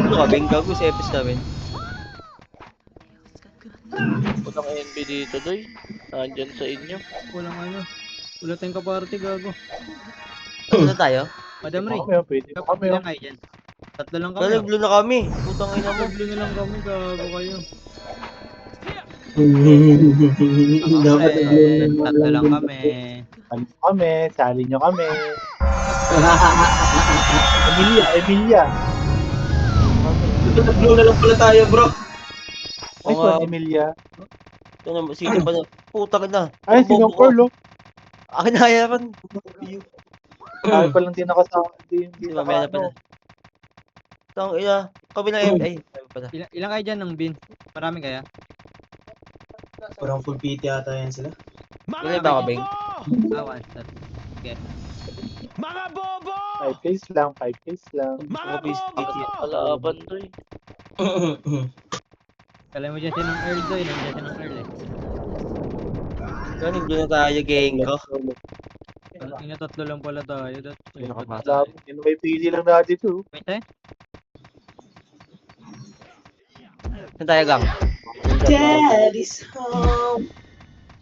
Ano ka, Beng? Gago sa epis namin. Punang NB dito, doy. Nandyan sa inyo. Walang ano. Wala tayong kaparty, gago. Ano na tayo? Madam Ray, Kami, pwede na kami. ilan kayo dyan? Tatlo lang kami. Nalaglo na kami. Putang ina mo. Tatlo na lang kami, gago kayo. Dapat Tatlo lang kami. Ano kami, sali nyo kami. Emilia. Blue na lang pala tayo, bro. Ay, Mga- Emilia. Sino pa na? Putang ina. Ay, si Bobo Carlo. Akin na hayaran. Ay, pa lang din nakasama. Hindi Mamaya na pala. Tang ina. Kami na ay. Pala. Ilan kayo dyan ng bin? Marami kaya? Parang full PT ata yan sila. Ilan ba ka, Beng? One shot. Okay. 5 case lang, 5 case lang. Kalaban, doy. Kala mo dyan siya ng Earl doy. Nandiyan siya ng Earl eh. Galing doon na tayo, gang ko. Ina tatlo lang pala tayo. Alam, yun may pili lang natin ito. Wait tayo? Saan tayo, gang? Daddy's home.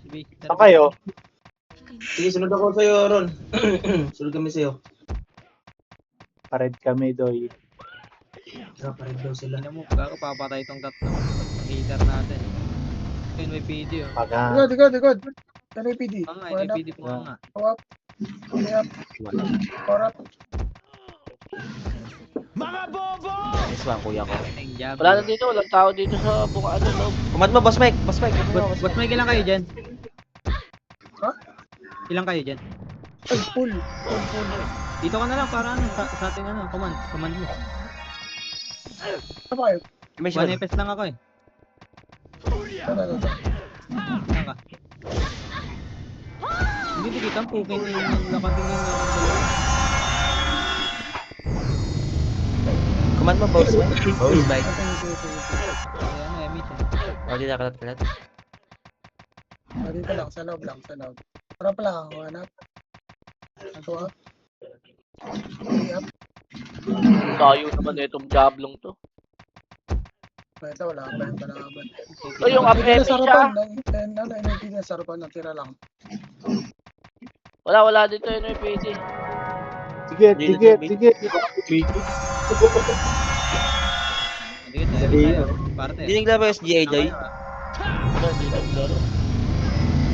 Sige. Saan kayo? Sige, sunod ako sa'yo, Ron. Sunod kami sa'yo. Pared kami, Doy. Paparid daw sila. Ina mo, gago papatay itong tatlong hitter natin. Yun may PD oh. Paga. Good. Ano yung PD? Mga may PD po nga. Up. Corrupt. Yes, bang, kuya ko. Ang jab. Wala na dito, walang tao dito sa buka ano, loob. Command mo, Boss Mike. Boss Mike. Ba't may ilang kayo dyan? Ha? Ilang kayo dyan? Ay, full. Dito ka na lang para ano, sa ating ano, command mo. Ano ba kayo? May One shot. FPS lang ako eh. Ano. Saan ka? Hindi dikit ang puking yung nakatingin na akong dalawa. Command mo, Boss Mike. Boss Mike. Kaya ano, Emi siya. O, di na kalat-kalat. Dito lang, sa loob lang. Para pala ako, hanap. Ito up. Up. Tayo naman na itong jablong to. Ito, wala pa yung kalaban. So, yung up Hindi na epic sa siya. harapan. Ano, hindi na sa harapan. Natira lang. Wala dito yung NPD. Sige. Dikit tayo. Parte. Hindi naglaro yung SGA, Joy. Wala dito, laro.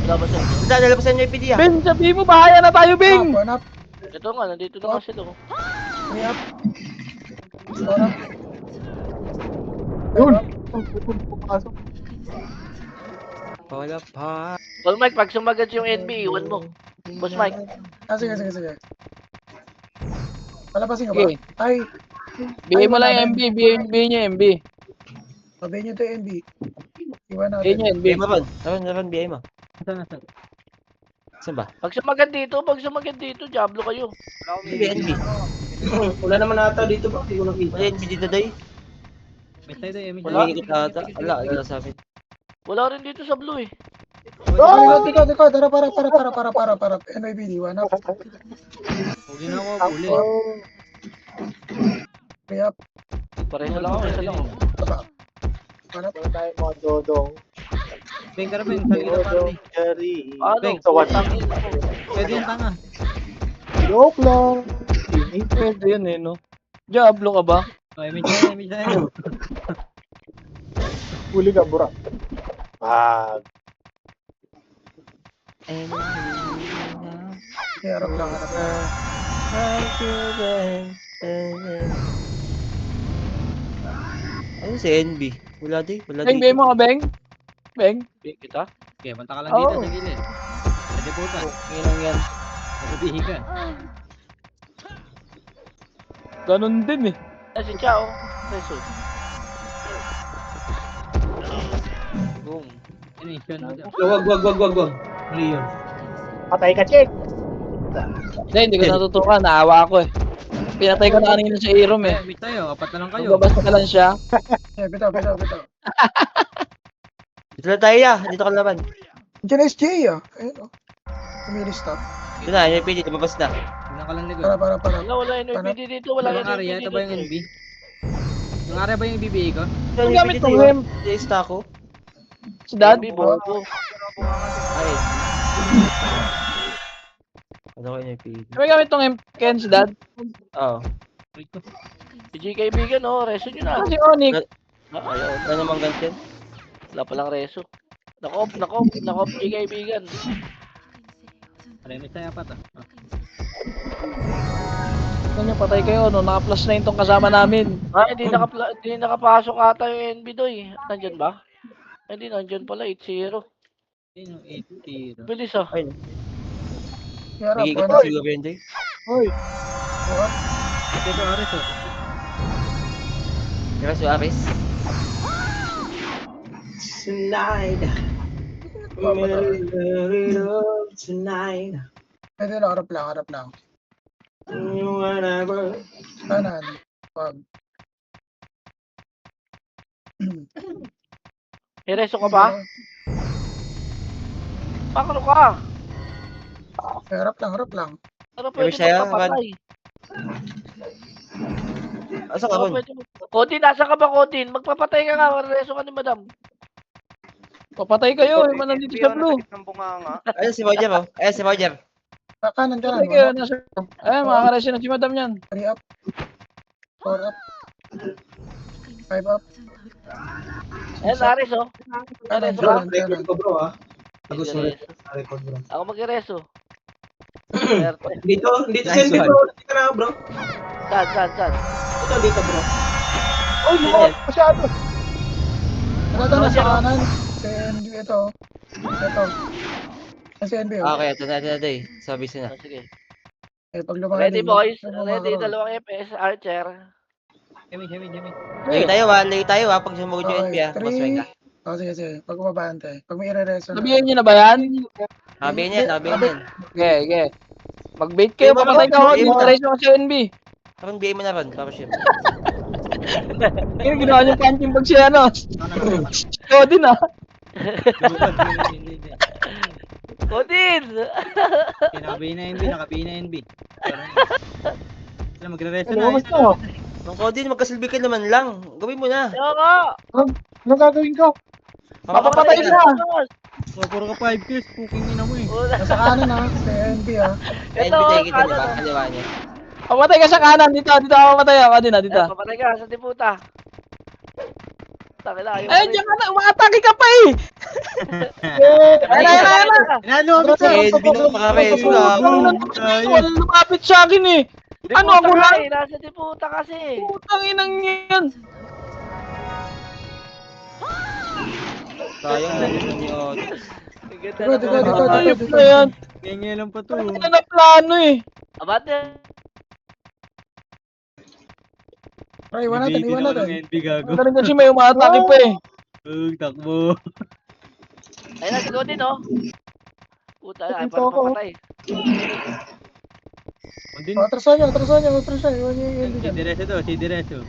Wala ba sa inyo? Hindi, nalabasan niyo yung PD ah. Ben, sabihin mo, bahaya na tayo, Ben! Hanap. Ito nga, nandito na nga sila. Oh. Up. Corrupt. Yun. Pumasok. Wala pa. Well, Mike, pag sumagat yung NB, iwan mo. Boss Mike. Sige. Palapasin ka ba? Okay. Ay. Bigay mo wala lang yung na. MB, bigay niya MB. Sabihin nyo ito yung NB. Iwan Bigay natin. niya MB. BI mo, Ron. Ron, BI mo. Saan? Saan ba? Pag sumagat dito, Diablo kayo. Hindi, NB. Wala naman ata dito ba? Hindi ko nakita. Wala NB dito, Doy. May tayo tayo, Emi. Wala. Hindi kita ata. Wala sa amin. Wala rin dito sa blue eh. Tiko. Para. NIBD, one up. Huli na ako, huli. Three up. Pareho lang ako, isa lang. Oh. Taba. One up. Wala tayo mga dodong. Beng ka rin, sa gila party. Jerry. Ano? Ben, sa what? Tangin ako. Pwede yung tanga. Joke lang. Pwede yun eh, no? Diablo ka ba? O, Emi dyan. Huli ka, Burak. Harap lang. Ano si NB? Wala di. Wala Beng, bigay mo ka, Beng? Beng? Big kita. Okay, punta ka lang dito Oo. sa gilid. Pwede puta. Bigay lang yan. Sasabihin ka. Ganon din eh. Si Chao. Jesus. Boom. Ano yung shot mo dyan? Wag. Mali yun. Patay ka, Chek. Hindi ko natutukan. Naawa ako eh. Pinatay ko na kanina si Irom eh. Meet tayo, apat na lang kayo. Magbabasa ka lang siya. Bitaw. Dito na tayo ya. Dito ka laban. Diyan SJ ah. Ayun oh. Umi-restop. Yun na, NPD, lumabas na. Tignan ka lang likod. Para. Wala yung NPD dito. Wala yung Walang area, NPD ito ba yung dito. NB? Yung area ba yung BBA ko? Ang gamit ng hemp. Ista ko. Si Dad. NB, bobo. Ay. Ano ko NPD? May gamit ng hemp, Ken, si Dad. Oo. PG kaibigan, oh. Reso nyo na. Ano si Onyx? Ayaw. Ano namang ganyan? Wala palang reso. Nakop, PG kaibigan. Remix na yapat ah. Ano patay kayo, no? Naka-plus na yung tong kasama namin. Hindi nakapasok ata yung NB doy. Nandyan ba? Hindi, nandyan pala. 8-0. Yun yung 80. Bilis ah. Ay, Yarap, nagigit wala. na siguro yun, Day. Hoy. Buhat. Ito Ares oh. Diba si Aris? Tonight. Tonight. Pwede na, harap lang. Whenever. Kanan. Wag. May reso ka ba? Pakano ka? Harap lang. Ano Pero pwede siya, magpapatay? Asa ka Ano ron? pwede Kodin, nasa ka ba Kodin? Magpapatay ka nga. Reso ka ni madam. Papatay kayo, yung man nandito sa blue. Ayun si Roger, oh. Ayun si Roger. Kanan. Papatay kayo, nasa... Ayun, makakaresin na si Madam yan. 3 up. 4 up. 5 up. Ayan, Aris oh. Kanan, Reso ka? Record ko bro ah. Agus mo Reso. record bro. Ako mag-reso. Swerte. Dito Nice sa NB one. bro. Dito ka na bro. Saan? Dito bro. Uy, lumabas masyado. Ito na sa Roger, oh. kanan. Si NB ito. Ito. Si NB. Okay, ito na, Day. Sabi na. Sige. Eh, pag lumakad. Ready boys? Ready, dalawang FPS, Archer. Hemi. Layo tayo ha, pag sumugod yung NP ha. Boss Mega. Sige. Pag umabante. Pag may ire-reso na. Sabihin nyo na ba yan? Sabihin yan. Okay. Mag-bait kayo, papatay ka ako. Dito ka sa NB. Parang BA mo na ron, para sure. Yung ginawa niyo punching bag siya, ano? Ikaw din, ah. Kodin! Nakabi na NB. Sila magre-resto Ano, na. basta? Nung Codin, magkasilbi ka naman lang. Gawin mo na. Ayaw ka! Ano gagawin ko? Papapatay ka. Puro ka 5 kills, puking ina mo eh. Nasa kanan ha. Si NB ha. NP Ito, tayo kita, di ba? kanan, oh. Kaliwa niya. Papatay ka sa kanan. Dito ako papatay ako din, ah. Dito. Ayan, papatay ka sa tiputa. Takila, ayaw Ayun, diyan ka na. Umaatake ka pa, eh. Ayun. Inalumit Si NP na makareso na ako. Walang lumapit sa akin, eh. Ano ako lang? Nasa tiputa kasi. Putang inang yan. Sayang na yun ni Onyx. Dikot. Ayop na yan. Ganyan lang pa to. Ano na plano, eh. Abate. Try, iwan natin. NB gago. Magaling kasi may umaatake pa, eh. Takbo. Ayun na, si Kodin, oh. Puta, ay parang papatay. Kundin. Atrasan niya. Iwan niya yung NB Si dyan. Diretso.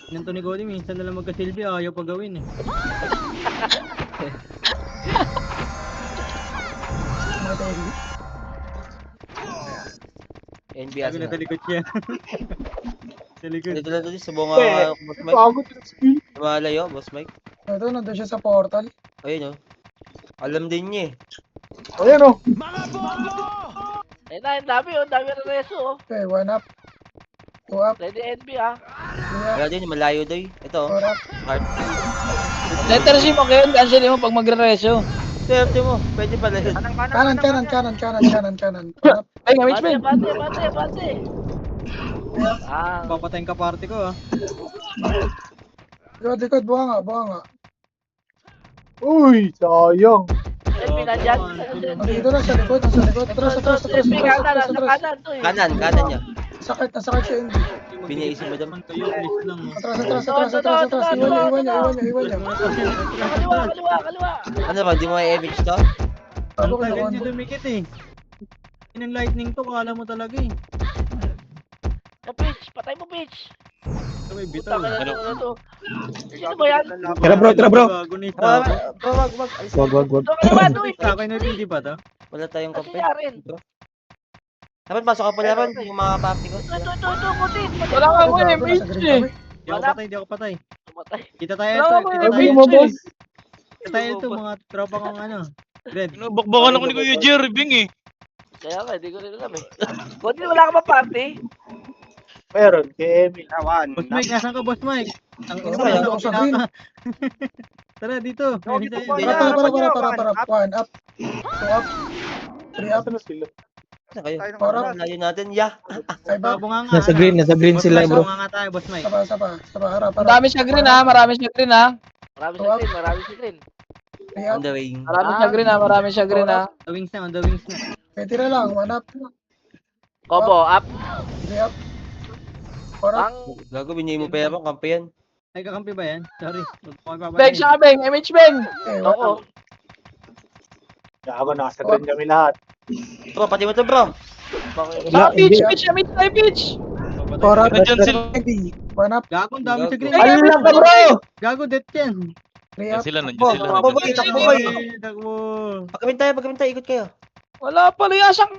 Nanto ni Cody, minsan na lang magkasilbi, ayaw pa gawin eh. Namatay NB. NB Sabi asa na na. sa likod siya. Sa likod. Dito lang doon sa bunga, Boss Mike. Pagod yung skill. Lumalayo, Boss Mike. Ito, nandun siya sa portal. Ayun, oh. Alam din niya, eh. Ayan o. Ayun na, ang dami, oh. Ang dami na reso, oh. Okay, 1 up. 2 up. Ready NB, ah. 3 up. Wala din, malayo doy. Ito, oh. 4 up. Heart. Letter C mo kayo. Cancel mo pag magre-reso. Swerte mo, pwede pala yun. Kanan. 1 up. Ay, nga, Mitch, Bate, man. bate. Ah, Papatayin ka party ko ah. Dikot. Buha nga. Uy, sayang. NB nandyan. Dito na sa likod. Atras. NB kanan, nasa kanan, to, eh. Kanan niya. Sakit si NB. Biniisip mo dam. Kayo, please lang. Atras. Iwan niya. Kaliwa. Ano ba, di mo i-image to? Ang Ako tagal kailangan si dumikit eh. Yung lightning to, kala mo talaga eh. Pitch, patay mo, pitch. May bitaw. Putang ina to. Sino ba yan? Tara bro, tara bro. Gago na yung Ah, tao. bro, wag. Alis Wag, wag, wag. Doon ka naman, doon. Sa akin na hindi pa to. Wala tayong Kasi kape. yarin. Dapat pasok ka pala ron, yung mga papi ko. Ito, kutin. Wala ka ko eh, Gago, mage nasa green eh. kami. Di ako patay, di ako patay. Tumatay. Kita tayo Wala ito. ka ko Kita eh, tayo Sabi mage mo, eh. boss. Kita tayo ito, mga tropa kong ano. Red. Bakbakan ako ni Kuya Jerry Bing eh. Kaya nga, hindi ko rin alam eh. Kutin, wala ka ba party? Meron, kay Emil. Boss Mike, nasan ka, Boss Mike? Ang ina mo, Wala nasa ako sa kapila green. ka. Tara dito. Meron tayo. Para. 1 up. 2 up. 3 up. Ano sila? Saan kayo? Para. Layo natin, yeah. 5 up. Bunga nga. Nasa green Boss sila Mike, bro. bunga nga tayo, Boss Mike. Saba, harap. Ang dami siya green ha, marami siya green ha. Marami sa green, marami sa green. 3 up. On the way. Marami siya green ha, marami siya green ha. The wings na, on the wings na. May tira lang, 1 up. Kobo, up. 3 up. 4 up. Ang Gago, binigay mo pera, kampi yan. Ay, kakampi ba yan? Sorry. Beng, siya ka Beng, MH Beng. Okay, 1 ako. up. Gago, nasa green kami lahat. Bro, pati mo to, bro. Ah, pitch, MH tayo pitch. 4 up. Nandyan sila. 1 up. Gago, ang dami sa green. Ay, Ano lang ka bro? Gago, death yan. 3 up. Sila, nandiyan Oh, sila. takbo boy, nandiyan takbo sila. boy. Takbo. Pagkamin tayo, ikot kayo. Wala pala yung asang.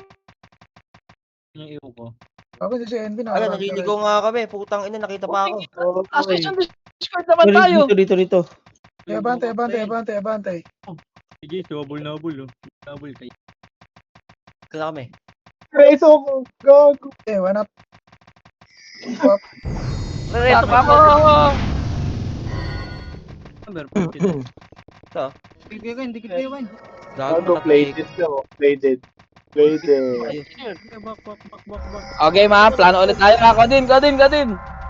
Yung iyo ko. Ako si NB na. Ala, naliligaw nga kami. Putang ina, nakita pa ako. Last yung Discord naman tayo. Dito. Abante. Sige, double nabul. Double kayo. Kaya kami. Preso ko. Gago. Okay, 1 up. 2 up. Reto pa ako. Number 14. Ito. Hindi ko, hindi ko yun. Gago, play dead lang. Play dead. Ayun. Bak. Okay ma, plano ulit tayo ha. Kodin.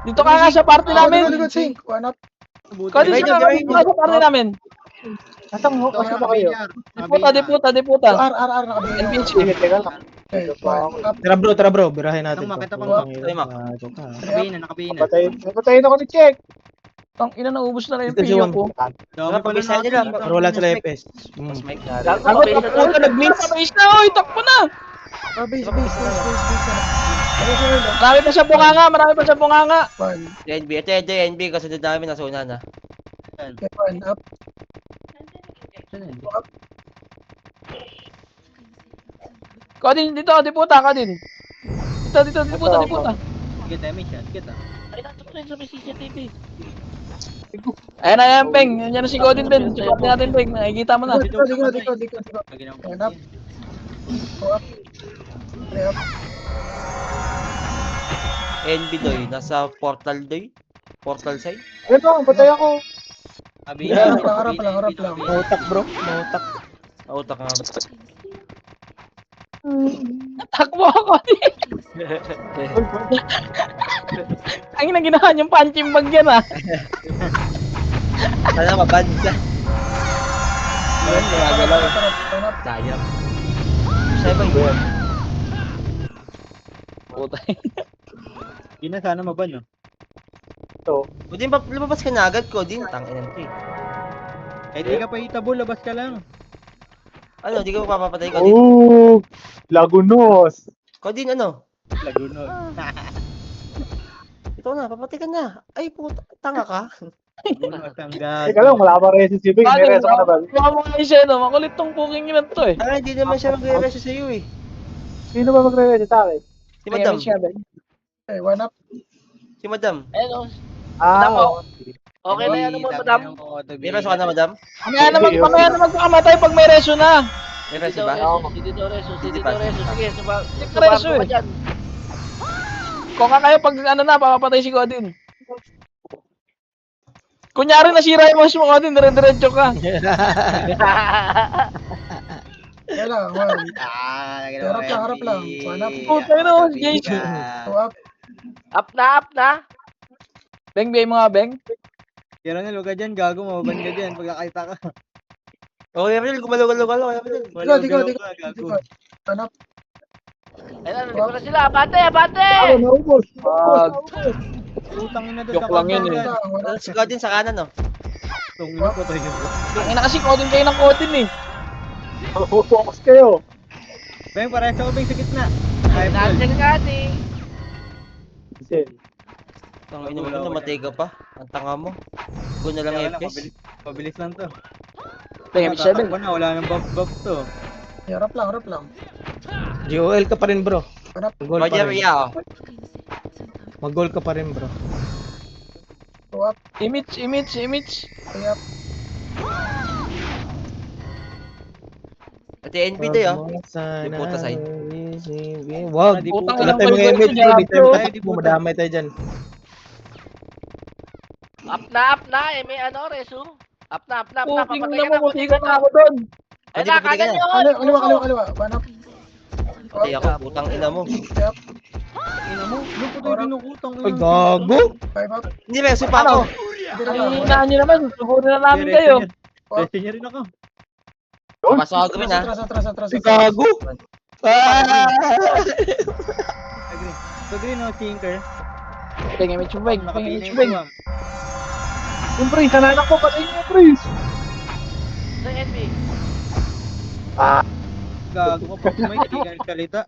Dito ka nga sa party namin. Good, Sink. 1 up. Kodin siya ka sa party namin. Nasaan ho? Kasi ba kayo? Diputa. R, nakabigay. NPC. Teka lang. Okay, 1 up. Tara bro. Birahin natin. Tama, kita pa Wag. Ay, Mac. Nakabayin na. Patayin ako ni Check. Tang ina naubos na lang yung Ito si PO Juan. ko. Dami pala Pabisa nila. natin. Pero wala sila FPS. Mas mic. Gago, Ako kapit na takbo doon. na nag-miss. Base na oy, takbo na. Base. Marami pa sa bunganga. 1. NB, ito NB, kasunod namin, nasa una na. Okay, 1 up. Kodin dito, diputa. Dito, diputa. Sige, damage yan. Sige, Ay, nandun rin sa may CCTV. Ayan na yan, Beng. Yan na si Godin, Ben. Support natin, Beng. Nakikita mo na. Dito. 1 up. 2 up. 3 up. NB doy, nasa portal doy. Portal side. Ito, patay ako. Harap lang. Mautak bro. Mautak. Autak nga. Takbo ako. Ang ina ginawa niyong punching bag yan ah. Sana mabansa. Harap. Sayang. Siya ba yun? Puta. Yun na sana maban, no? O din, lumabas ka na agad ko din. Tangin to eh. Eh, di ka pa itabol, labas ka lang. Ano, di ka mapapatay ko din? Oh, Lagunos. Ko din ano? Lagunos. Ito na, papatay ka na. Ay, puta, tanga ka. Lagunos ang Teka lang, wala pa rin si Sibig. May reso ka na ba? Mukha mo nga siya, no? Makulit tong puking ina to eh. Tanga, hindi naman siya magre-reso sa iyo eh. Sino ba magre-reso sa akin? Si Madam. Okay, 1 up. Si Madam. Ayun, oh. Ah, Madam, Okay na yan mo, madam. May reso ka na, Madam? Mamaya na magpakamatay pag may reso na. May Si reso ba? Dito Reso. Sige, Reso subarko eh. ka dyan. Kung nga kayo pag ano na, papapatay si Godin. Kunyari nasira yung mouse mo, Godin, dire-diretso ka. Kaya lang, 1. Harap lang. 1 up. Puta no, JC. 2 up. Up na. Beng, bigay mo nga, Beng. Kaya nga, luga dyan, gago, mababan ka dyan. Pagkakita ka. Okay, Emil, gumalaw-galaw. Dito. 1 up. Ayun, nandito na sila. Abante! naubos. Utang ina doon. Joke lang yun eh. Si Godin sa kanan, no? Utang ina ko tayo. Ang ina kasi Godin kayo ng Godin eh. Focus kayo. Beng, parehas ako, Beng, sa gitna. Ay, Nandiyan ka ni. Sin. Tangina mo, namatay ka pa. Ang tanga mo. Go na lang Kaya lang, FPS. mabilis lang to. Beng, M7. Tatakbo na, wala nang buff to. Harap lang. GOL ka pa rin, bro. Mag-goal pa Roger, rin. yeah. Mag-goal ka pa rin, bro. Two up, Image. three up. Ate NB to ah. Sana Yung puta side. Wag. Di Putang Wala ina, tayong mga boy, image, bro. Di tayo bro. makatakbo. Madamay tayo dyan. Up na, may ano, Resu. Up na, Puting papatay na ka na, mo, puting munti ka na ako doon. Ay, Pwede, pwede ka kanan na. yun! Kaliwa. One up. Patay ako, putang ina mo. Three up, Ina mo, look ko tayo binukutang. Ay, gago. five up. Hindi ba, supa ako. Hindi na Ay, lang. hinaan nyo naman. Sugurin na namin kayo. Testing niya rin ako. Papasok ako gawin ha. Atras. Ay, gago. Ah! Green o tinker. Beng, image mo, Beng. Beng, image mo, Beng. Yung pre, kananak ko kasi yung pre. Sa NB. Gago ka pa kumay, hindi ka nagsalita.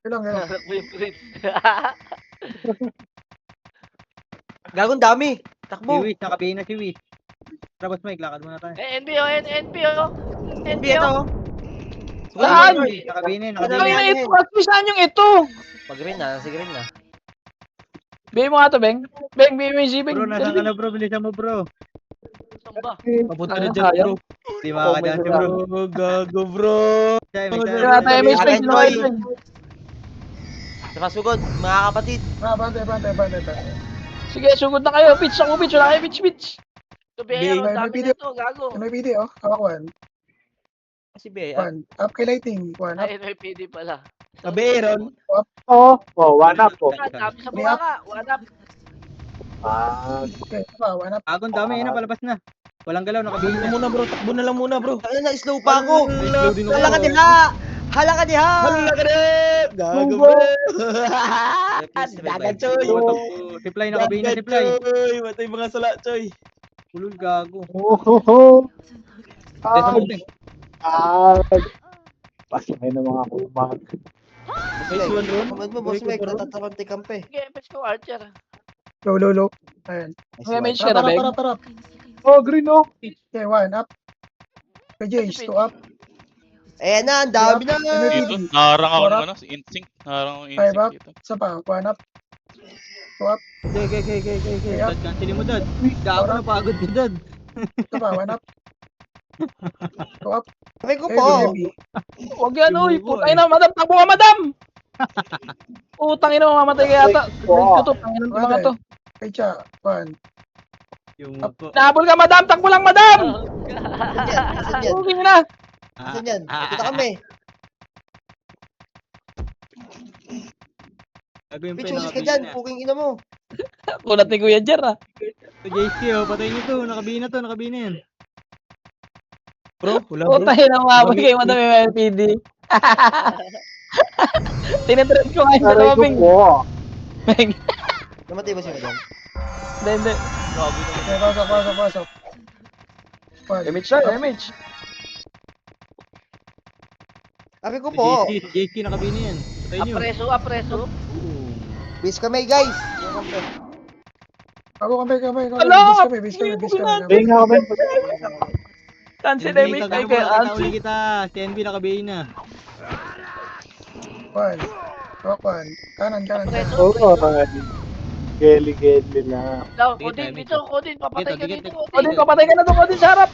Ilang. Harap mo yung print. Gagong dami. Si Takbo. Wiz, nakabihin na si Wiz. Tapos Mike, lakad muna tayo. NB oh. NB ito. Saan? Nakabihin Ano Dami yung yan. ito? At saan yung ito? Pag green na, si green na. Bigay mo nga to, Beng. Beng, bigay mo yung si Beng. Bro, nasaan ka na bro? Bilisan mo bro. Saan ba? Papunta Ano, na dyan, bro. Di makakadaan si bro. Oh, gago, bro. May Wala tayo image, Beng. Sino kayo, Beng? Sa pasugod, mga kapatid. Bante. Sige, sugod na kayo. Pitch ako, pitch. Wala kayo, pitch. Ito, Bea, May dami video. na to, gago. May PD, oh. Hawak one. Si Bea. One. Up kay lighting. One up. Ay, NYPD pala. Sabi, Aaron. Oh, one up po. Ah, dami sa mga ka. One up. Okay, pa, one up. Agong dami, yun na, palabas na. Walang galaw, nakabihin Takbo na. muna, bro. Takbo na lang muna, bro. Ano na, slow pa ako. Slow din ako. Hala ka diha! Hala ka diha! Hala ka rin! Gago, bro. Dagan, Choy. Supply, nakabihin na supply. Choy. Matay mga sala, Choy. Ulul gago. Pasay na mga kumag. Nice one, Ron. Kamad mo, boss Mike, natatarante kampe. Sige, FX ko, Archer. Low. Ayan. May image ka na, Beng. Tarap. Oh, green oh. Okay, one up. Kay Jace, two up. Ayan na, ang dami na. Dito, naharang ako ng ano, si Instinct. Naharang ako ng Five up. Instinct dito. Isa pa, one up. Okay. Three up. Dad, cancelin mo dad. Gago na pagod ka dad. Isa pa, one up. Two up. Sabi ko po. Heavy. Huwag yan, uy. Lumubo, Putang ina, madam. Takbo ka, madam. Putang ina, mamamatay ka yata. Break ko to. Tangin ng mga to. Kay Cha, one. Yung po. Nahabol ka, madam. Takbo lang, madam. Asan yan? Okay na. Asan yan? Ito na kami. Gago yung Pitch, pen, usis ka nakabihin dyan. na. Puking ina mo. Kulat ni Kuya Jer, ah. Ito JC oh, patayin nyo to. Nakabihin na yan. Bro, wala, bro. Putang ina, mahabol kayo, madam. Yung LPD. Tinitreat ko ngayon sa Aray ko lobbying. po. Beng. Namatay ba si madam? Hindi. Okay, pasok. One. Image na, image. Sabi ko po. JC nakabihin na yan. Patayin nyo. Apreso. Bis kami guys. Ako kami. Ala! Bis kami. Bing ako, Bing. Cancel TNB, image kagano na kayo. mo, nakita uli kita. TNB nakabihin na. One. Hawak one. Kanan. Apreso. Oo, geli na. Daw, Dikit Kodin tayo, dito. Kodin, papatay ka Dikit, dito. dikit. Kodin, papatay ka na to, Kodin, sa harap.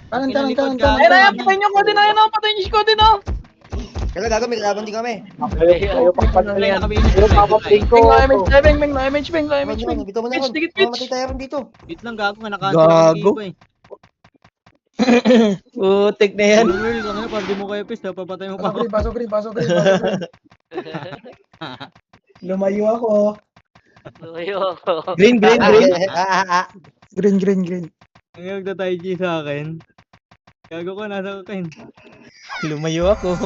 Kanan. Ayun na yan, patayin nyo, Kodin. Ayun na, patayin nyo si Kodin, oh. Kaya gago, may kalaban din kami. Ayaw pa pa Supply, yan. nakabihin na Ayaw supply. pa pa Supply. Beng, no image, Beng, no image, Beng, no image, Beng. Bito mo na Pitch, ron. dikit, pitch. Mamatay tayo rin dito. Wait lang, gago ka. Naka-cancel ako Gago. ng eh. Putik na yan. Will, kung ano, pag di mo kayo pis, papatay mo pa ako. Pasok green. Lumayo ako. Tuyo. Green. Green. Ang nagtatay G sa akin. Gago ko, nasa kain. Lumayo ako.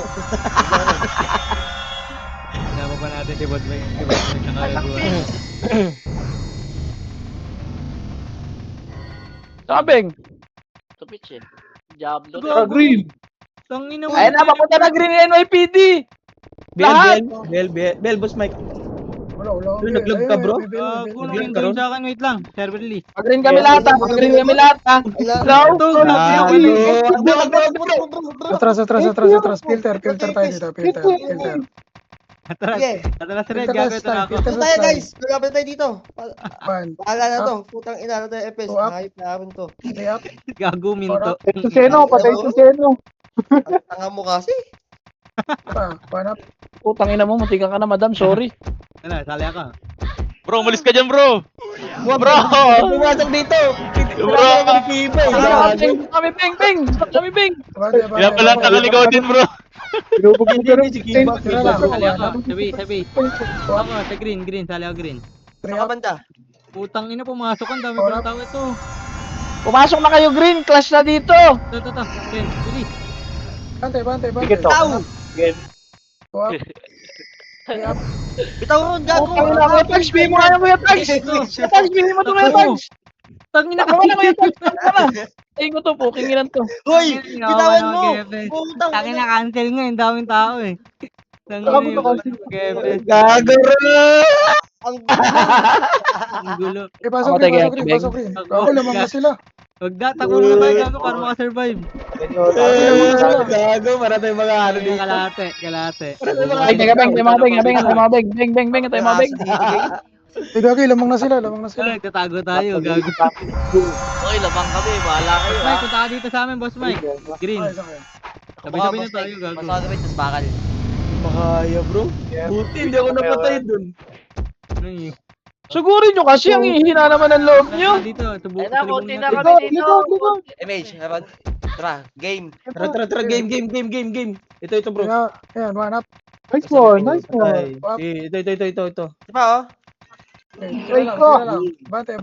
Sinama pa natin si Bot Mike. Si Bot Mike nakagaguhan. Saka, Beng. Ito, pitch eh. Diablo. Gago. Green. Tangina mo. Ayun na, papunta na green NYPD. Lahat. Bell, boss Mike. Wala. Uy, nag-lag ka, bro? Kung Nag-lag nang ka ron? sa akin, wait lang. Server list. Mag-green kami lahat ha. Mag-green kami lahat ha. Hello? Atras. Filter tayo dito. Filter. Atras. Sige. Atras red, Filter gagawin test na tayo. ako. Filter Ito tayo test tayo. guys. Magkapit tayo dito. One. Bahala na to. Putang ina na tayo FS. Two up. Hayop na amin to. Three up. Gago, minto. Patay si Seno. Ang tanga mo kasi. One up. Putang ina mo, matigang ka na madam, sorry. Ano, sali ako. Bro, umalis ka dyan, bro. Bro! Pumasok dito! Bro! Kami ping! Bante. Kaya pala nakaligaw din, bro. Pinupugin ka rin si Kiba. Tira lang. Sali ako. One up. Sabi. Ako, sa green. Sali ako green. Three Saka up. banda. Putang ina, pumasok ang dami Four pala up. tao ito. Pumasok na kayo green, clash na dito. Ito. Ken, bilis. Bante. Sige, to. Tao! Two up. Three up. Bitaw ron, gago! Putang ina, kuya Tags, bigyan mo nga yan, kuya Tags. Kuya Tags, bigyan mo ito, kuya Tags. Tangina Ako na, kuya Tags. Ako na. Tingin ko to, pukinginan to. Hoy! Bitawan mo! Putang Tangin ina. na cancel nga, yung daming tao eh. Tangin na yung Gefes. Gago rin! Ang Ang gulo. Pasok Ako, green. sige, Pasok green. Ako, lamang na sila. Huwag na, takbo na tayo gago para makasurvive. Gago, para tayong mga ano dito. Kalate. Ay, teka, beng, tayo mga beng. Beng, tayo mga beng. Gagi, lamang na sila. Ay, nagtatago tayo, gago. Oy, labang kami. Bahala kayo ha. Mike, punta ka dito sa amin, Boss Mike. Green. Ay, sakay. Sabay-sabay na tayo, gago. Masado ba tas bakal? Makaya, bro. Buti, hindi ako napatay dun. Ano yun? Sugurin nyo kasi, ang hihina naman ng loob nyo. Dito, Ayun na, konti na natin. kami dito. MH, Aaron. Tara, game. Tara, game. Ito, bro. Ayan, one up. Nice one. Ay, ito. Di ba oh? Tira lang. Bante.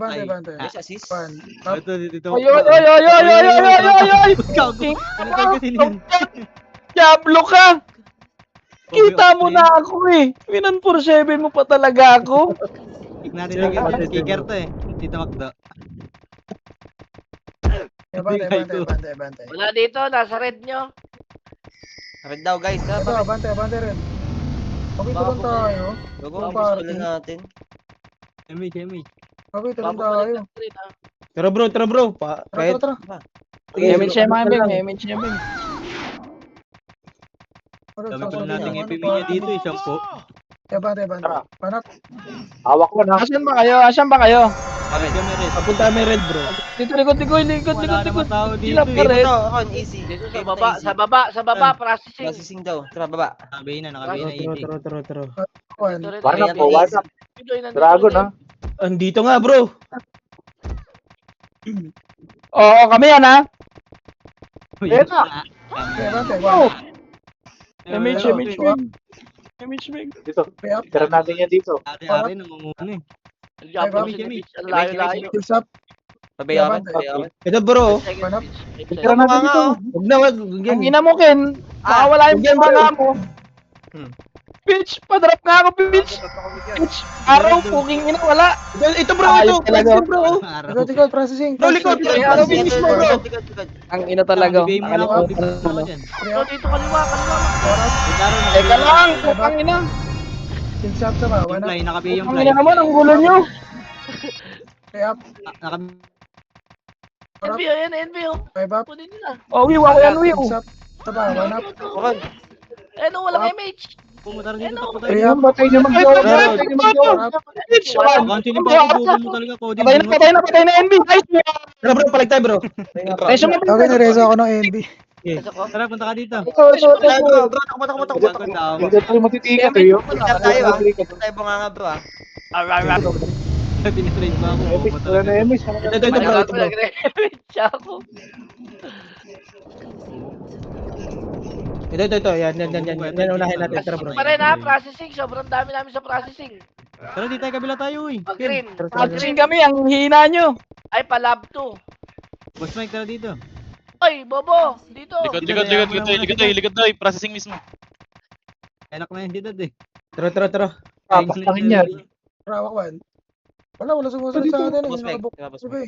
Miss assist. One up. Dito. Ay! Gago. Ano tayo kasi niyan? Diablo ka! Kita mo na ako eh. 147 mo pa talaga ako. Kick natin yung kicker to eh. Dito Macdo. Bante. Wala dito, nasa red nyo. Red daw guys. Tara, Ito, bante rin. Okay, ito lang tayo. Bago, Ang gusto party. lang natin. MH. Okay, ito lang Babalik tayo. ng green ha. Tara, bro. Kahit Tara. Image niya mga beng. Dami pala natin FPV niya dito eh. 10. Bante. One up. hawak ko na. Asan ba kayo? Kami red. Papunta kami red, bro. Dito, likod. Wala naman tao dito Hilap ka eh. rin. Ito, Aaron, easy. Dito Game sa na baba, easy. processing. Processing daw. Tara, baba. Nakabay na easy. Tara. One. Dito rin One tayo. up, one up. Dito, nandito Dragon, rin. Andito nga, bro. Oo, kami yan ha. Ayan na. Bante. One. Image beng. Dito. Three up. Tara natin yan dito. Ate-ate namumuna eh. Ang diablo Kami, si kami. Mitch. Ang layo-layo. Six up. Pabayaran. Ito, bro. Second One up. pitch. Tara natin dito. Wag. Ang ina mo, Ken. Makawala yung mga mo. Pitch, padrap nga ako, pitch. Pitch, araw, puking ina, wala. Ito, bro. Ayos talaga. bro. Likod, processing. Bro, likod. Processing. Finish mo, bro. Ang ina talaga. Ibigay mo na ako. Ibigay mo ako dyan. Three Dito, up. dito, kaliwa. Teka lang, putang ina. Six up sa ba? One up. Fly, nakabay yung Putang fly. ina naman, ang gulo nyo. Three up. Nakabay. NBO, yan, NBO. Five up. Kunin nila. Oh, wiw, ako yan, wiw. Six up. Sa ba? One up. Aaron, Eh, no, walang MH. Pumunta rin dito. Takbo Three tayo. up. Patay na mag-joke. Pitch, Cancel yung bago. Bubo mo talaga. Cody. patay na, NB. Nice, Tara, bro. Palag tayo, bro. Reso mo. Okay, nareso ako ng NB. Tara, punta ka dito. bro, takbo. Hindi tayo matitikat, eh. Tara tayo ah. Tayo bunganga bro ah. Tinitrade ba ako? Wala na, Emis. Ito, bro. Nag-MH ako. Ito. Yan. Unahin natin. Tara, bro. Pa rin ha, processing. Sobrang dami namin sa processing. Tara, dito tayo kabila tayo eh. Pag-green. Patching kami, ang hina nyo. Ay, pa-lab 2. Boss Mike, tara dito. Oy, Bobo, dito. Likod tayo. Processing mismo. Enak na yung dito eh. Tara. Pastakin yan. Rawak one. Wala sumusunod sa atin. Boss Mike. Nakabuk. Tara, boss Mike. Okay.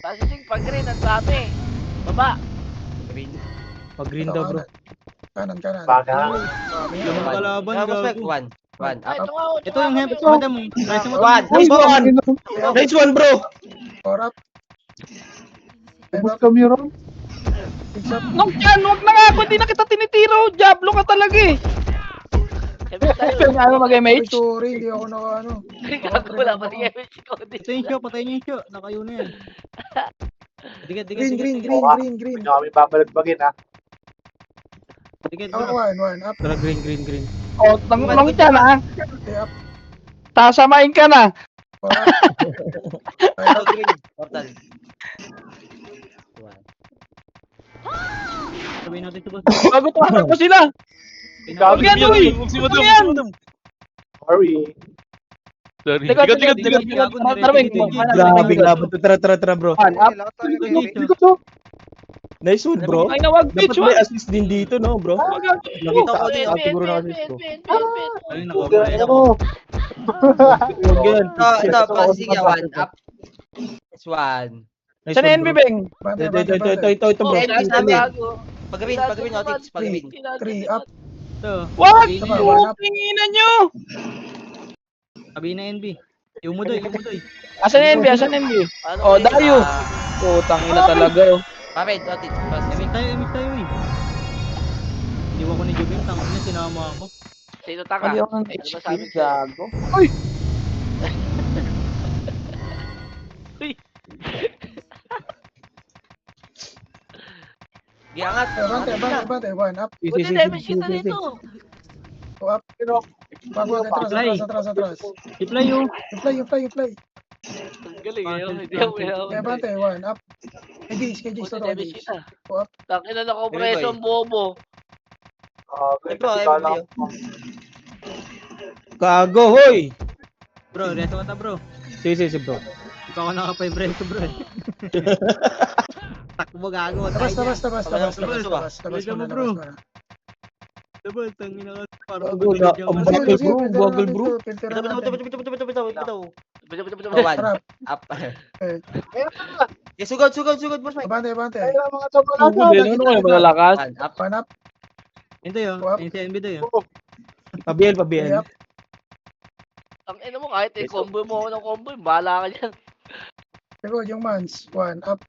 Processing, pag-green. Ang dami. Baba. Green. Pag green daw, bro. Kanan. Baga. Lamang kalaban, Tara, boss Mike. gago. One. One. Ay, Up. ito nga. Ito yung hemp. Ito. Madam. Price mo. One. Nice Boom. one! Nice one, bro! 4 up. 5 Ubus up. kami ron. 6 up. Nung yan, wag na nga ako, hindi na kita tinitiro. Diablo ka talaga eh. Kaya ano mag-MH? Sorry, hindi ako ano. Wala pa rin MH ko. Ito yung show. Patayin niyo yung show. Nakayo na yan. Digat, digat, Green, digat, green, digat. green, Oo. green, green. Hindi kami babalagbagin, ha? Digat, Ako, digat. 1 up. Tara, green, green, green. O, tanong dyan ha. 3 up. Tasamain ka na. 4 up. 5 up. Green. Portal. One. Sabihin natin ito, boss. Bago tumatakbo sila. Gabi yan, uy! Huwag si madam, Ano huwag yan? si madam. Sorry. Sorry. Teka, Ligat, teka, ligat, teka, ligat. teka. Tarwing, Grabe laban to. Tara, tara, tara, bro. One up. Nice one, bro. Ay nawag, Dapat bitch, may one. assist din dito, no, bro? Nakita ko din. Siguro na assist ko. Ayun, nakakuha na ako. Huwag yan. Ito, passing niya. One. Up. It's one. Nice Saan one, NB, bro. Beng? Bante, Ito, bro. Eh, Nice namin. gago. Pagawin, Otix. Pagawin. 3 up. Ito. Wag! Sabihin Tama, niyo. one up. Tinginan nyo! Sabihin na NB. Umudoy, umudoy. Asan NB? Asan NB? Ano Oh, ba yun? dayo. Putang ina talaga, oh. Papel, Otix. Emig tayo eh. Iniwan ko ni Jubin. Tangin na, sinama ako. Sino taka? Hindi ako ng Ano ba HP, sabi ko? gago. Giangat. Bante, 1 up. Buti damage kita dito. 2 up. Bago, atras. Reply yung. Yung play. Ang galing ngayon. Hindi ako Kaya bante, 1 up. KJ, Buti totoo, damage KJ. kita. Up. Tangina na kompreso ang bobo. Kago, hoy! Bro, reto ka ta, bro. Si, bro. Ikaw ako naka-5 reto, bro. Takbo gago. Labas. Balikan mo, bro. Diba, tangin na ka. Parang Gago na. Ang bakal, bro. Bagal, bro. Bitaw. One. Trap. Up. Eh. Okay, sugod, boss Mike. Bante. Sugod din, ano kayo malalakas? One. Up. 1 up. Ito yun. Up. Yung si NB to yun. Pabiel. 3 up. Ang ina mo kahit i-combo mo ako ng combo, bahala ka dyan. Likod, yung mans. 1 up.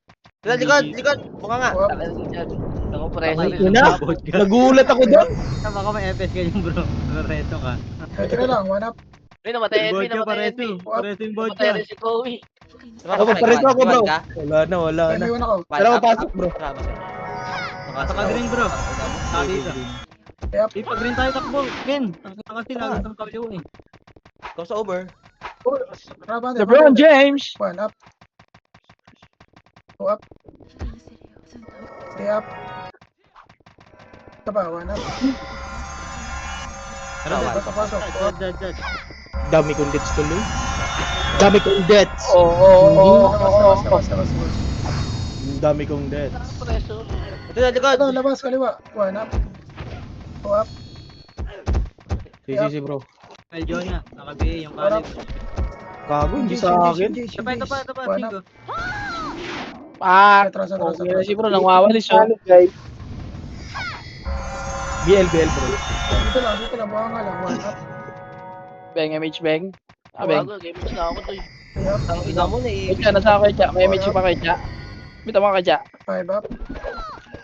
Likod. Mukha nga. 2 up. Tangina mo dyan. Ang kompreso Ay, rin. ina. Nagulat ako doon. Baka may FS ka yung bro. Reto ka. Ito na lang, 1 up. Ay, namatay NB, Bodja, namatay NB. pareto yung Namatay bodja. rin si Kobe. Ako, pareto ako, bro. Wala na. May 1 ako. Tara, pasok, bro. Naka-green, bro. Dito. Yep. Ipag-green tayo takbo. Green. Ang kasi lagi itong kayo eh. Go sa over. Tara, bante. LeBron James! 1 up. 2 up. 3 up. Ito ba, 1 up. Tara, Pasok. 2 up. Judge. Dami kong deaths tuloy. Dami kong deaths. Oo. Labas. Dami kong deaths. Kompreso. Ito na, likod. Ito, labas, kaliwa. 1 up. 2 up. Si, bro. Kyle Jonah. Naka-BA yung kalib. Kago, hindi sa akin. Ito pa. 1 up. Cinco. Pak! Atras. Okay na si bro, nang wawalis, oh. BL, bro. Dito lang. Buha nga lang. 1 up. Beng, MH, Beng. Ah, Beng. Gago, game na ako to. 3 up. Ang ina mo na eh. Kaya, nasa ako kay Cha. May MH pa kay Cha. Bita mo kay Cha. 5 up.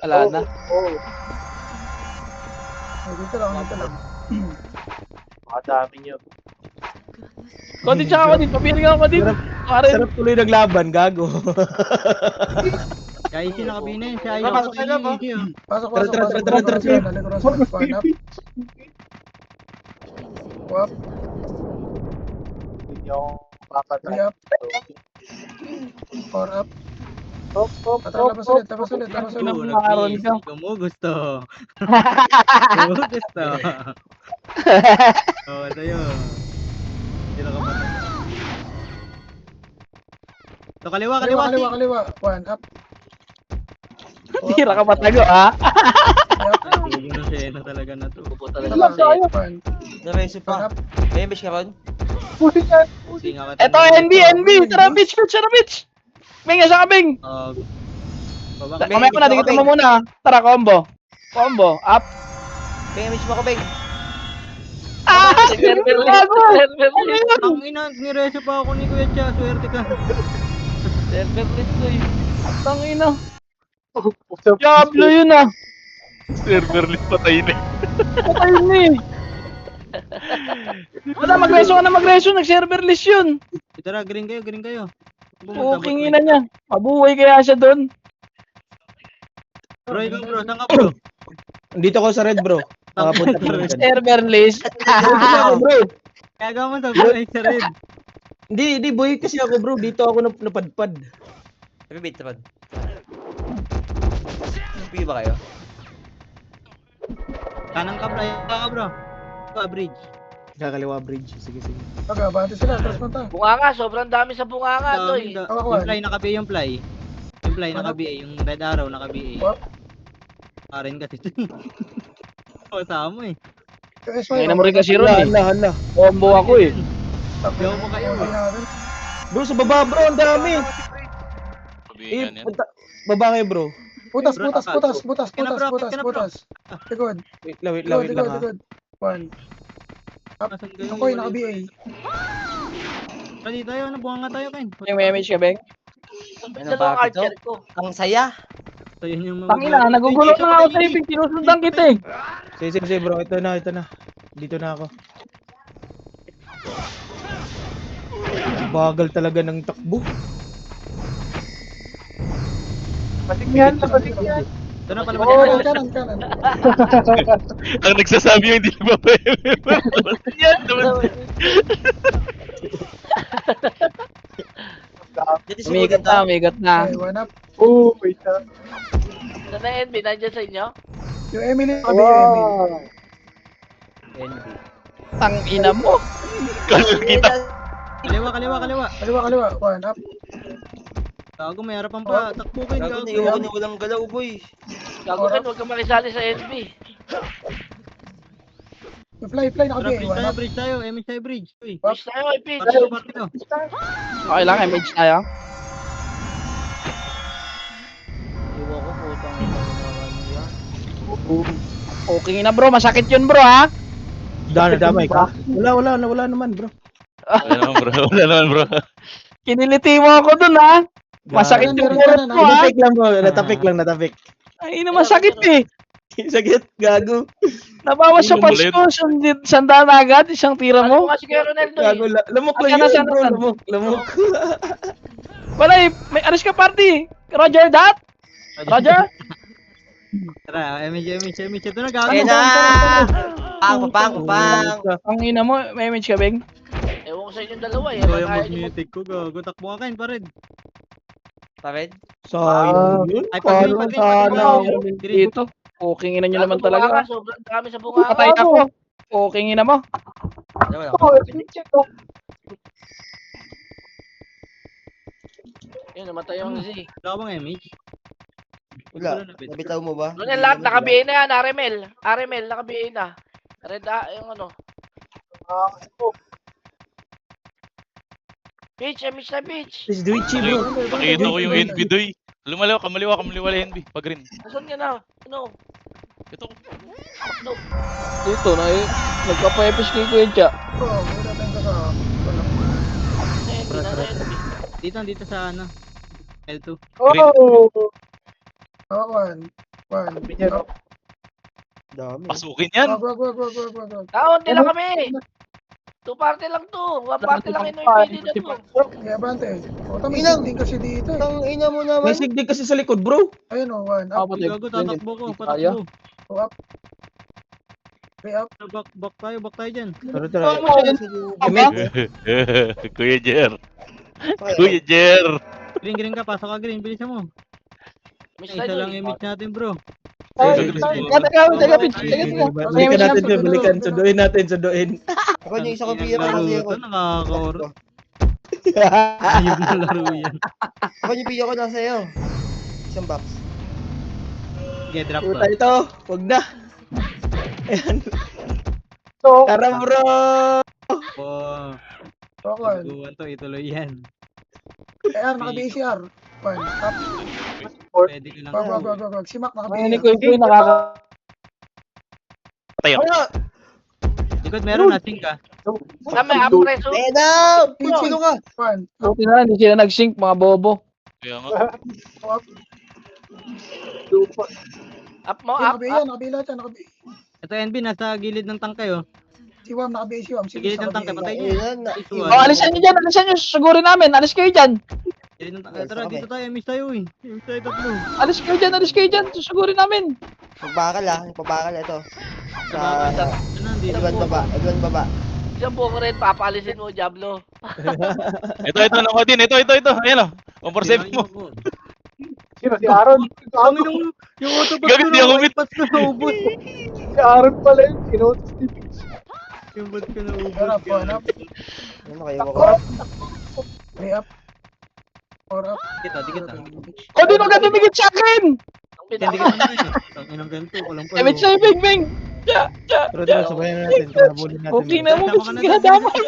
Wala na. Dito lang. Dami nyo. Kodin siya ako din. Papiling ako din. Karen. Sarap tuloy naglaban, gago. Si IC naka-BA na yun. Si IC. Pasok ka na, ba? Pasok. Tara. 1 up. 2 up. Hindi ako papatay. 3 up. 4 up. Labas ulit. Maron ka. Gumugusto. Oo, sa'yo. Hindi na kapatid. Ito, kaliwa. 1 up. Tira ka matago, ha? Yung na talaga na to. Bubo Ito talaga lang. sa 1 Nareso pa. up. May image ka ron? Singa ka. Eto, NB! Tara, bitch! Beng, asa ka, Beng? Baba. Mamaya ko na, dikitin mo muna. Tara, combo. Up. May image mo ko, Beng. Server list. Server list. Ang ina, nireso pa ako ni Kuya Cha. Swerte ka. Server list to eh. Tangina. Diablo yun ah. Server list patay na. Patay na eh. Wala, magreso ka na magreso. Nag-server list yun. Tara, green kayo, green kayo. Okay na niya. Mabuhay kaya siya doon. Bro, ikaw bro, saan ka bro? Dito ko sa red, bro. Nakapunta ko red. Server list. Bro. Kaya gawa mo sa bro, ay sa red. Hindi, boy kasi ako, bro. Dito ako napadpad. Repeat naman. Pili ba kayo? Kanang ka bro, ayaw ka bro. Bridge. Kakaliwa bridge. Sige. Okay, bante sila. Atras punta. Bunganga, sobrang dami sa bunganga to eh. Yung fly, naka-BA yung fly. Yung fly, naka-BA. Yung red arrow, naka-BA. What? Parin kasi ito. Kasama eh. Ngayon na mo rin kasi ron eh. Hala. Combo ako eh. Ayaw mo kayo eh. Bro, sa baba, bro. Ang dami. Pabingan yan. Baba kayo, bro. Butas. Kena, bro, kena, bro. Likod. Wait lang Likod. ha. One. Asan kayo? Ako yung naka-BA. Dali tayo, buwang nga tayo, Ken. Yung may image ka, Beng? Dalawang archer ko. Ang saya. So, yun yung mga... Tangina, nagugulo na ako sa ibig. Sinusundan kita eh. Sige, bro. Ito na. Dito na ako. Bagal talaga ng takbo. Patigyan. Ito na, pala Oh, kanan. Ang nagsasabi yung hindi ba pa yan naman. Dito si Umigat na. Okay, one up. Oh, wait lang. Saan na NB? Nandiyan sa inyo? Yung Emily naka-BA, Emily. NB. Tangina mo. Kita. Kaliwa. One up. Gago, may harapan pa. Takbo kayo, Gago, gago. naiwan ko na walang galaw, boy. Gago rin, huwag kang makisali sa NB. Yung fly, naka-BA. One up. Bridge tayo. MSI bridge. Uy, Push tayo, Pitch. para sa party ko. Okay lang, image tayo. Iwan ko, putang ina ko naman yan. Okay na bro, masakit yun bro ha. Damay ka? Wala naman, bro. Wala naman bro. Kiniliti mo ako dun ha. Masakit yung burot mo ha. Natapik lang, bro. Natapik. Ay, na masakit eh. Sakit, gago. Nabawas sa Umulit. patch ko, sandaan agad, isang tira Ano mo. nga si Kuya Ronaldo Gago, eh? lamok lang Asan, yun, asan, bro. asan? Lamok. Wala eh, may alis ka party. Roger that? Roger? Tara, MJ. Ito na, gago. Ayun na! Pang. Ang ina mo, may image ka, Beng? Ewan ko sa inyong dalawa eh. Ito Ba't yung ayaw niyo mag-mutic ko, gago. Takbo ka kain pa rin. Pared? Sayang yun. Ay, Paano pag-green, sana pag-green. ako dito? Okay na nyo naman Gago, bunganga, talaga. sobrang dami sa bunganga. Patay ako. Okay na mo. Wala ako. Yun, namatay yung Z. Wala ka bang image? Wala. Nabitaw mo ba? Doon yan lahat, naka-BA na yan, RML, naka-BA na. Red, yung ano. Pitch, image na pitch. Let's do it, chi, bro. Pakita ko yung NB doy. Kamaliwa NB. Pag green. Nasaan ka na? Ano? Ito. Dito na eh. Nagpa-epish kay Kuya Cha. Bro, wala tayong kasama. Dito sa ano. L2. Oh, one. Up. Dami. Pasukin yan. Go. Kaunti lang kami. 2 party lang to. 1 party lang ino yung PD na to. Kaya bante. O, may Inang. sigding kasi dito eh. Tang ina mo naman. May sigdig kasi sa likod, bro. Ayun o, one up. Gago, tatakbo ko. Kaya? Patakbo. Two up. Three up. Back tayo dyan. Tara. Kuya Jer. Green ka, pasok ka green. Bilisan mo. Miss Isa tayo lang eh. image natin, bro. Teka, pitch. Balikan natin. Sunduin natin. Ako yung isa ko piya ko Naglaro nasa iyo. ito, nakakoro. Ayun na laro yan. Ako yung piya ko nasa iyo. Isang box. Okay, drop Puta to. ito. Huwag na. Ayan. So, Tara, bro. Oh, One. tuguan to, ituloy yan. AR, naka-BACR. One. Up. Pwede ka lang. Go. Si Mac ang ini naka-BACR. ko yung nakaka... Patay ako. Likod meron nating ka. May up preso. Now! Sino ka? One. Buti na lang, hindi sila nag-sync, mga bobo. Kaya nga. Up mo, Ay, up, nakabi up. yan, nakabi lahat yan, nakabi. Ito NB, nasa gilid ng tangkay oh. Si Wam, nakabi si Wam. Sa gilid ng tangkay, patay niya. Ayun na. Oh, alisan nyo dyan, alisan nyo, sugurin namin, alis kayo dyan. Gilid ng tangkay. Tara, dito tayo, miss tayo eh. Miss tayo tatlo. Alis kayo dyan, susugurin namin. Pagbakal pabakal ito. Sa Ano, dito. Edwan baba. Isang buong rin, papaalisin mo, Diablo. Ito, nako din. Ito. Ayan o. 147 mo. Sino? Si Aaron. Kami nung yung autobus Gabi, di ako mit. ba't ka naubos? Si Aaron pala yun. Kinotis ni Pix. Yung ba't ka naubos? Harap, one up. Ano kayo ko? Three up. Four up. Dikit ah. O, di mo agad tumigit sa akin. Ang Hindi pinaka. ka naman eh. Tanginang ganito, walang palo. Damage sa'yo, Bing Bing. Tara, sabayan na natin. Habulin natin. Okay na mo, Tama ka na sige, dyan, damay.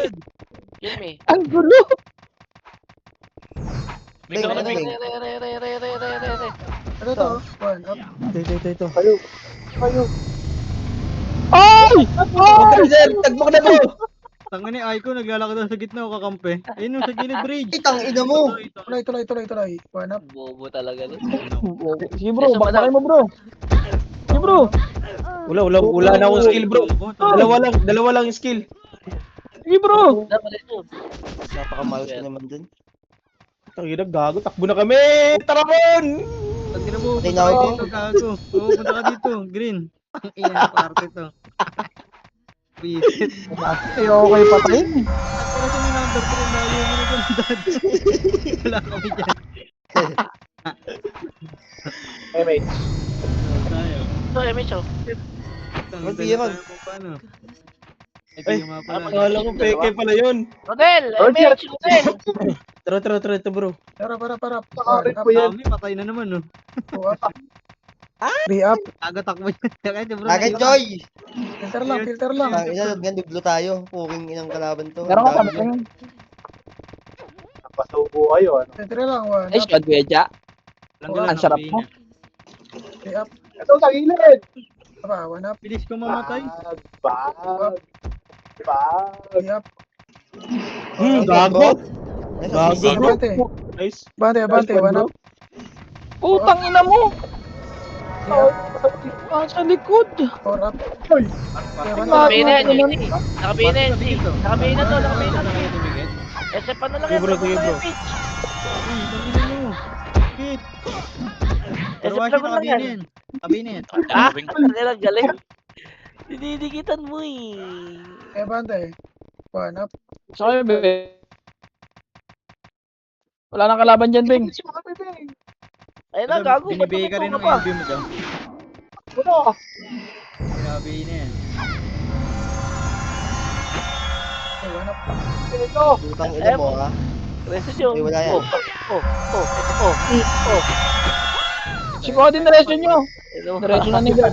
Kill me. Ang gulo. May ka na, Bing, Bing. Re. Ano to? One up. Ito. Kayo. Ay! Tagbok na bro! Tanga ni Aiko, naglalakad doon sa gitna o kakampi. Ayun yung sa gilid bridge. Itang ina mo! Tuloy. One up. Bobo talaga nun. Sige bro, bakit mo bro? Sige bro. Wala na akong skill, bro. Dalawa lang yung skill. Sige bro. Dapat ito. Napakamayos ka naman dun. Tangina, gago. Takbo na kami. Tara, Mon! Pag mo, Patay punta na ka ako. dito, gago. Oo, punta ka dito. Green. Ang ina, parte to. Pisit. Ayoko kayo patayin. Ako sa may number 3, layo mo na dyan, dad. Wala kami dyan. MH. Tayo. Ito, MH oh. Ba't di yun? Paano? Ito Ay, yung mga pala. Akala ko peke pala yun. Rodel! MH! Rodel! Tara, ito bro. Para. Nakarit One ko up. yan. Kami, patay na naman, no? Two up. Three up. Aga takbo yan. Kaya bro. Agad Joy! Filter lang. Ang ina, ganublo tayo. Puking inang kalaban to. Meron ka Ang pa dami. rin. Napasubo kayo, ano? Filter lang. One Ay, up. squad wedya. Lang Ang sarap mo. Three up. Ito, sa gilid. Aba, one up. Bilis ko mamatay. Bag. Three up. Gago. Ay, Gago, sabi- bro. Abante. Nice. Abante. One up. Putang ina mo. Three up. Ah, sa likod. Four up. Ay. Nakabihin na yan, Gago. JC. Nakabihin na yan, JC. Nakabihin na to. Tumigit. SF pa na lang Sige, yan. bro, sige, bro. Ay, tangina mo. Kit. Pero SF watch lagon lang yan. kabinin. Kabinin. Ah, Bing. nilang galing. Dinidikitan mo eh. Abante. One up. Sorry, bebe. Wala nang kalaban dyan, Bing. Ayun na, gago. ba't Binibigay ka rin tumitong ng pa? LB mo dyan. Grabe na yan. Okay, one up. Putang ina mo ha. Reset yun. Ay, wala yan. Oh. Siguro din diretso nyo. Diretso na nila.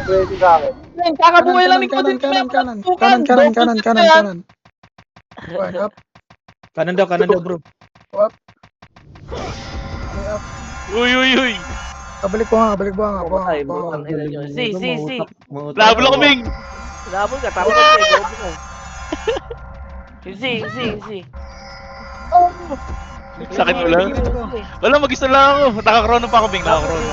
Pwede sa akin. Bing, kakabuhay lang ni Kodin. Kanan. One up. Kanan daw, bro. Three up. Uy. Balik buhanga. Ay, butang ina nyo. Si. Lablo ko, Bing. Labol ka, tapos ka. Bobo ka. Si. Sakit mo lang. Wala, mag-isa lang ako. Nakakrono pa ako, Bing. Nakakrono.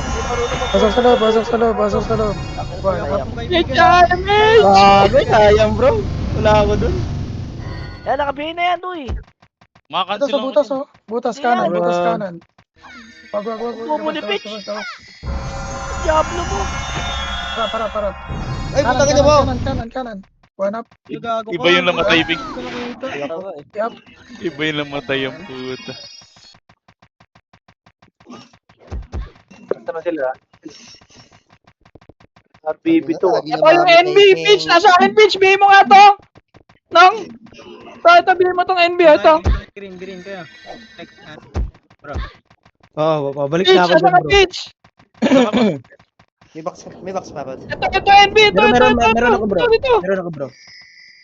Pasok sa loob. One up. Wedya, MH! Grabe, sayang bro. Wala ako dun. Yan, nakabihin na yan, Uy. Ito Makakansil sa lang. butas, oh. Butas kanan. Wag. Bumulipit. Tawas. Diablo mo. Para. Ay, putang ina mo! Kanan. One up. Gago Iba yung namatay, Bing. Yup. Iba yung namatay ang puta. Basta na sila. RBB to. Lagi Ito yung naman NB, tayo. Pitch! Nasa akin, Pitch! Bigay mo nga to! Nang! Ito, bigay mo tong NB, ito! Green kayo. Oo, babalik Pitch! na ako Nasa dun, ka, bro. Pitch! May box pa ba? Ito NB, ito! Meron ako, bro. Ito! Meron ako, bro.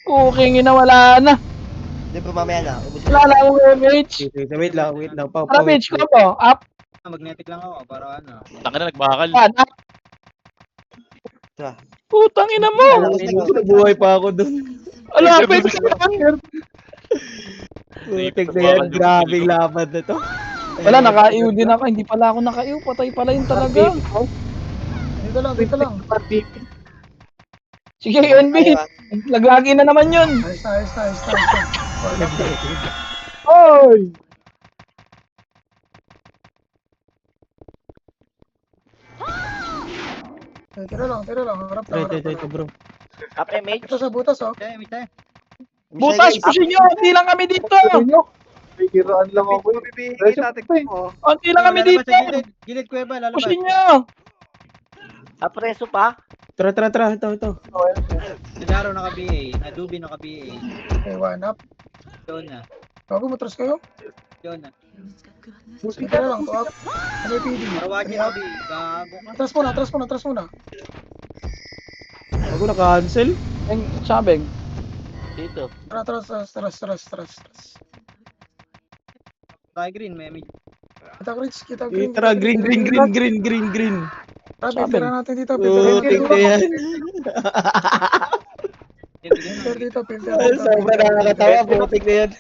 Okay, wala na. Hindi, bro, mamaya na. Ubus Wala na akong MH. Wait lang. Para, Pitch, ko po. Up, Magnetic lang ako para ano. Tanga na, nagbakal. one, up. Putang ina mo! Buhay pa ako dun. Alapit ka lang! Putik na yan. Grabing laban na to. Wala, nakaiw din ako. Hindi pala ako nakaiw. Patay pala yun talaga. Dito lang, dito lang. Sige, NB. Naglagi na naman yun. Ayos na, ayos na, ayos na, ayos na. Oy! Tira lang, harap lang, harap Ito, lang. bro. Up MH. Ito sa butas, oh. Butas, pusin nyo. Hindi lang kami dito. Kiraan lang ako. Konti lang kami dito. Gilid kuweba, lalabas. Pusin nyo. Apreso pa. Tara. Ito. Sidaro naka-BA. Adobe naka-BA. Okay, one up. Doon na. Bago matras kayo. Doon na. Tira lang, two up. Ano yung PD? Marawagi Three up. na Gago. Atras muna. Ako na-cancel. Sabeng. Dito. Tras. Tayo green, may Kita green. Tara, green. Tara, Sabi. filter natin dito. Putik na yan. Filter dito. Sobrang nakakatawa. Putik na yan.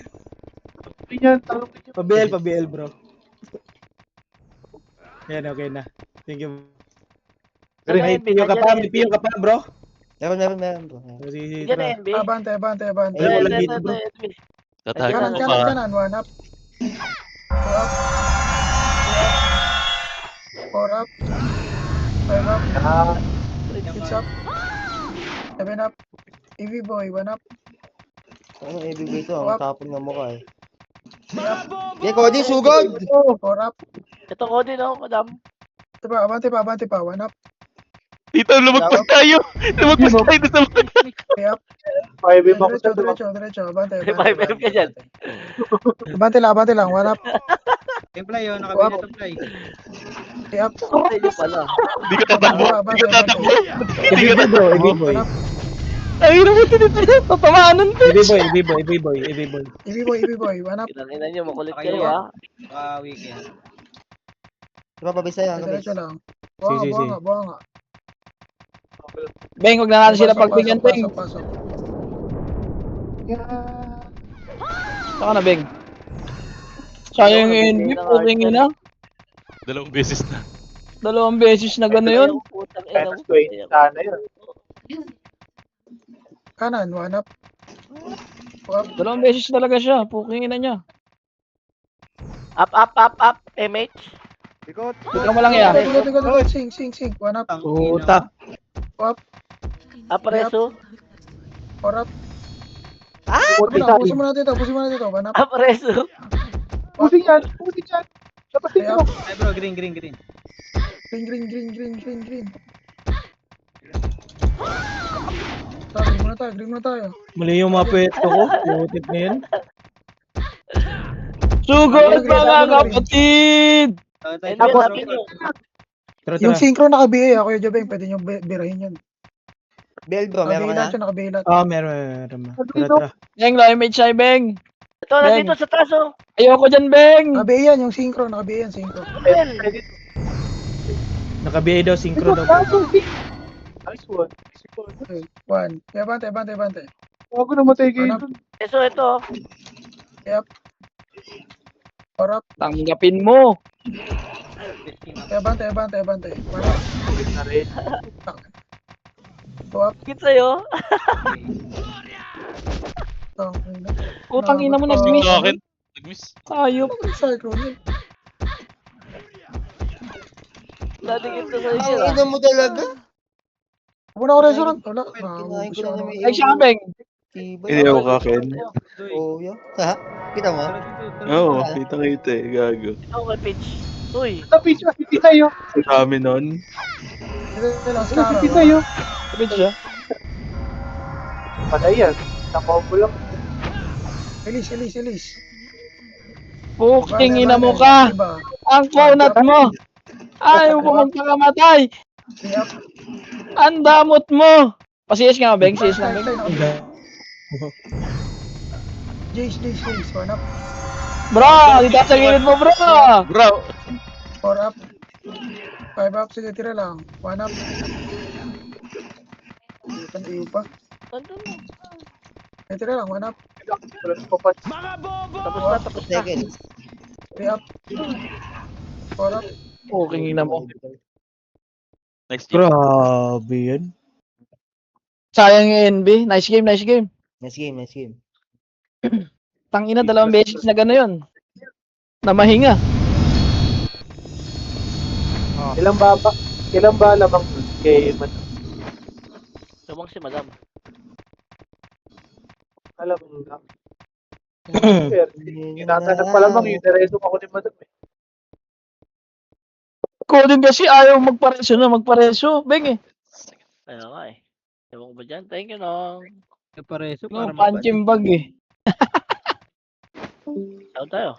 Pa-BL, bro. Yan, okay na. Thank you. May piyo ka pa, bro. Meron bro. Sige, Yan tara. NB. Abante. Ay, wala dito, bro. Tatago ko pa. Kanan, one up. Two up. Four up. Five up. Six up. Seven up. EV boy, one up. Ano ibigay ito? Ang tapon ng mukha eh. Kaya Cody, sugod! Four up. Ito ko din ako, madam. Diba, abante pa, one up. Dito, lumagpas tayo. Lumagpas tayo doon sa mga. Three up. Diretso, abante. 5M ka dyan. Abante lang, one up. Temply yun, naka-BA to play. Three up. Ayun pala. Hindi ka tatakbo. Hindi ka tatakbo. EV bro, EV boy. One up. Ay, naman tinitaya. Tatamaanan pa. EV boy. EV boy, one up. Kinanginan nyo, makulit kayo ha. Naka-weekend. Diba pabisa yan? Diretso lang. Sige. Buha nga. Beng, huwag na natin sila pagbigyan, Beng. Pasok. Saka na, Beng. Sayang yung NB, puking ina. 2 beses na. 2 beses na gano'n yun. Putang ina mo. Sana yun. Kanan, one up. 2 beses talaga siya, puking ina niya. Up, MH. Tignan mo lang yan. Go. Sing. One up. Puta. Apreso. Four up. Pusin mo na dito. One up. Apreso. Three up. Ay bro, green. Green. Green muna tayo. Mali yung mga pwesto ko. Putik na yan. Sugod mga kapatid! NB, sabi nyo. Tara. Yung synchro naka-BA ako yung Jobeng, pwede nyo birahin yan. Bell bro, meron ka na? Naka-BA lahat. Meron. Tara. Beng, MH ay Beng. Ito, nandito sa taas oh. Ayoko dyan, Beng. Naka-BA yan, yung synchro, naka-BA yan, synchro. Well, Naka-BA daw, synchro daw. Okay, one. Kaya bante. Huwag ko namatay One up. so ito. Four up. Tanggapin mo. Kaya bante. One up. Two up. Higit sa'yo. Putang ina mo, Sa nag-miss. akin. Nag-miss. Ayop. Cyclone yun. Dadikit ko sa'yo Ang yun ah. ina mo talaga? Muna ako restaurant. Wala. Kinain ko na namin. Ay, siya, Beng. Hindi ako kakin. Oo, yun. Ha? Kita mo? Oo, kita eh. Gago. Ito kay Pitch. Uy. Sa dami nun. Ito lang, Scara. Sabit siya. Elise. Puking ina mo ka. Diba? Ang kunat mo. Ayaw mo magpakamatay. Three up. Ang damot mo. Pasiyas nga, Beng. Siyas lang, Beng. Jace. One up. Bro, dito sa gilid mo, bro. Bro. Four up. Five up. Sige, tira lang. One up. Kan ipa. Nandun na. Ito na lang, 1 up. Tapos na, tapos na. Seconds. 3 up. 4 up. Puking ina mo. Next game. Grabe yan. Sayang yung NB. Nice game, nice game. Nice game, nice game. Tangina, 2 beses na gano'n yun. Na mahinga. Ilang ba lamang kay Tumang si madam. alam mo lang. Tinatanong pa lamang yung diretso ako ni Madam eh. Ko din kasi ayaw magpareso. Beng eh. Ayun nga eh. Ewan ko ba dyan? Thank you, Nong. Pareso No, punching bag eh. Saan tayo?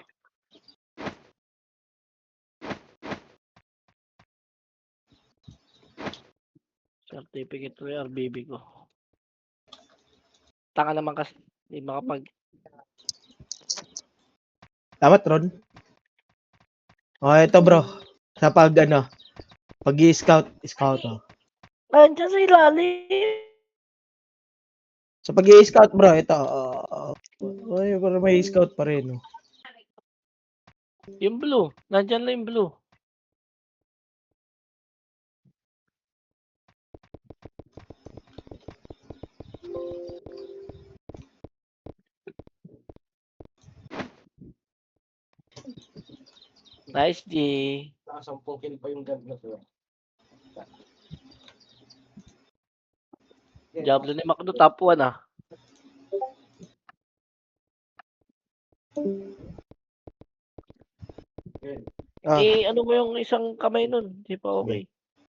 Certificate to yung RBB ko. Taka naman kasi. Hindi makapag... Tama, Ron. Oh, ito bro. Sa pag pag-i-scout, oh. Nandiyan sa ilalim. Sa pag-i-scout bro, ito. Ay, para may scout pa rin. Oh. Yung blue. Nandiyan lang yung blue. Nice, G. Nakasampung kill pa yung gun na to. Diablo ni Macdo, top 1 ah. Ah. Eh, ano mo yung isang kamay nun? Di pa okay.